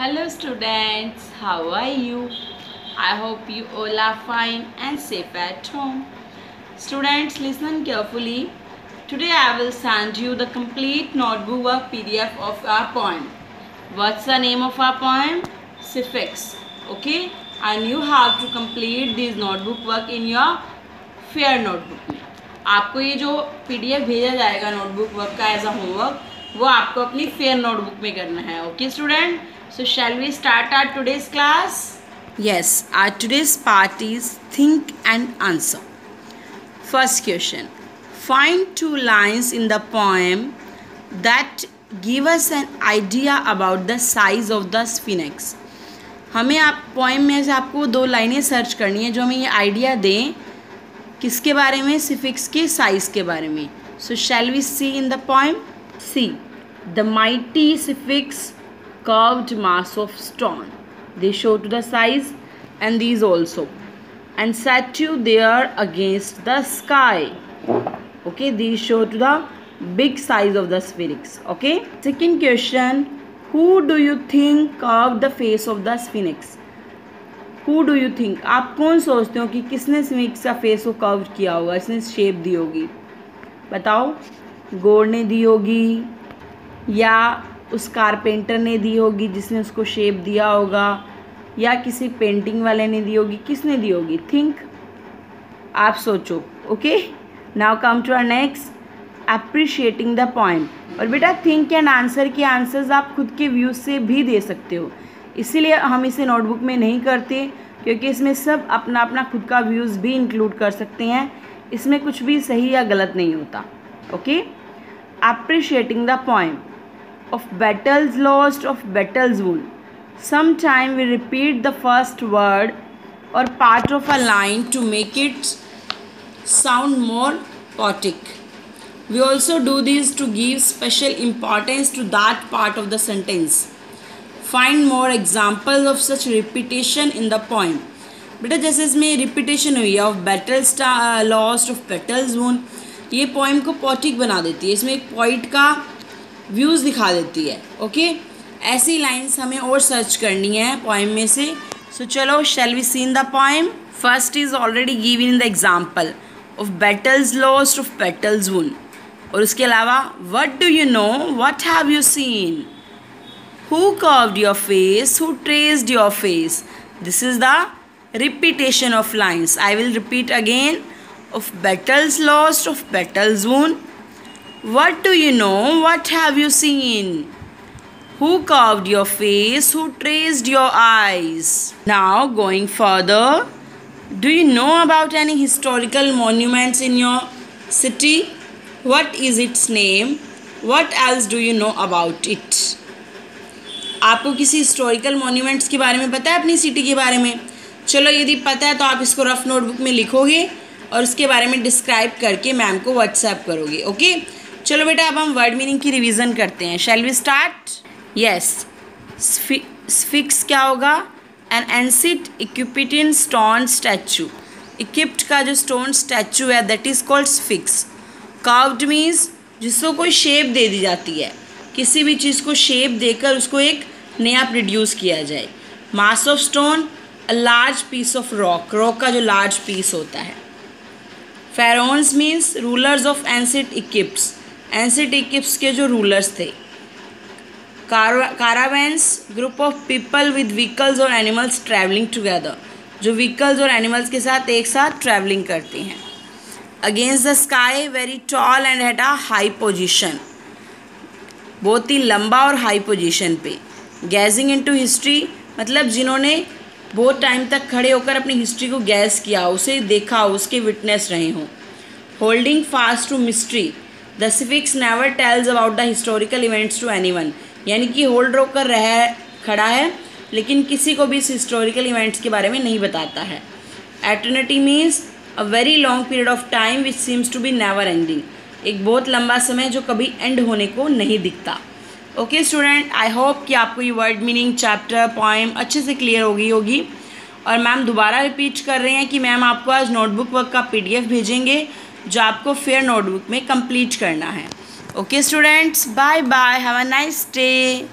Hello students, how are you? I hope you all are fine and safe at home. Students, listen carefully. Today I will send you the complete notebook work PDF of our poem. What's the name of our poem? Suffix. Okay? And you have to complete this notebook work in your fair notebook में. आपको ये जो PDF भेजा जाएगा notebook work का as a homework, वो आपको अपनी फेयर नोटबुक में करना है. Okay student, so shall we start our today's class? Yes, our today's part is think and answer. First question, find two lines in the poem that give us an idea about the size of the sphinx. हमें आप poem में से आपको दो लाइनें search करनी है जो हमें ये आइडिया दें किसके बारे में, स्फिंक्स के साइज के बारे में. So shall we see in the poem. See the mighty sphinx curved mass of stone. They show to the size, and these also, and statue there against the sky. Okay, these show to the big size of the sphinx. Okay. Second question, who do you think carved the face of the sphinx? Who do you think? आप कौन सोचते हो कि किसने sphinx का face को curve किया होगा, इसने शेप दी होगी? बताओ. गॉड ने दी होगी या उस कारपेंटर ने दी होगी जिसने उसको शेप दिया होगा, या किसी पेंटिंग वाले ने दी होगी? किसने दी होगी? थिंक. आप सोचो. Okay, now come to our next, appreciating the poem. और बेटा थिंक एंड आंसर के आंसर्स आप खुद के व्यूज़ से भी दे सकते हो, इसीलिए हम इसे नोटबुक में नहीं करते क्योंकि इसमें सब अपना अपना खुद का व्यूज़ भी इंक्लूड कर सकते हैं. इसमें कुछ भी सही या गलत नहीं होता. Okay. Appreciating the poem. Of battles lost, of battles won. Sometime we repeat the first word or part of a line to make it sound more poetic. We also do this to give special importance to that part of the sentence. Find more examples of such repetition in the poem. बेटा जैसे इसमें repetition हुई है of battles lost, of battles वोन, ये poem को poetic बना देती है. इसमें एक पोइट का व्यूज़ दिखा देती है. ओके, ऐसी लाइंस हमें और सर्च करनी है पोएम में से. सो चलो, shall we see in the poem. First is already given in the example of battles lost, of battles won. और उसके अलावा what do you know, what have you seen, who carved your face, who traced your face. This is the repetition of lines. I will repeat again. Of battles lost, of battles won. What do you know? What have you seen? Who carved your face? Who traced your eyes? Now, going further, do you know about any historical monuments in your city? What is its name? What else do you know about it? आपको किसी historical monuments के बारे में पता है अपनी city के बारे में? चलो, यदि पता है तो आप इसको रफ नोटबुक में लिखोगे और उसके बारे में डिस्क्राइब करके मैम को व्हाट्सएप करोगे. ओके. चलो बेटा, अब हम वर्ड मीनिंग की रिवीजन करते हैं. Shall we start? Yes. Sphinx क्या होगा? An ancient Egyptian stone statue. Egypt का जो स्टोन स्टैचू है that is called sphinx. Carved means जिसको कोई शेप दे दी जाती है, किसी भी चीज़ को शेप देकर उसको एक नया प्रोड्यूस किया जाए. Mass of stone, a large piece of rock. Rock का जो लार्ज पीस होता है. Pharaohs means rulers of ancient इक्विप्स. एंसिट इक्विप्स के जो रूलर्स थे. Caravans, group of people with vehicles और एनिमल्स ट्रैवलिंग टुगेदर. जो व्हीकल्स और एनिमल्स के साथ एक साथ ट्रैवलिंग करते हैं. Against the sky, very tall and at a high position. बहुत ही लंबा और हाई पोजीशन पे. गैजिंग इनटू हिस्ट्री, मतलब जिन्होंने बहुत टाइम तक खड़े होकर अपनी हिस्ट्री को गैस किया, उसे देखा, उसके विटनेस रहे हों. Holding fast to mystery. The sphinx never tells about the historical events to anyone. यानी कि होल्ड रोकर खड़ा है लेकिन किसी को भी इस हिस्टोरिकल इवेंट्स के बारे में नहीं बताता है. Eternity means a very long period of time which seems to be never ending. एक बहुत लंबा समय जो कभी एंड होने को नहीं दिखता. ओके स्टूडेंट, आई होप कि आपको ये वर्ड मीनिंग, चैप्टर, पोएम अच्छे से क्लियर होगी. और मैम दोबारा रिपीट कर रहे हैं कि मैम आपको आज नोटबुक वर्क का PDF भेजेंगे जो आपको फेयर नोटबुक में कंप्लीट करना है. Okay students, bye bye, have a nice day.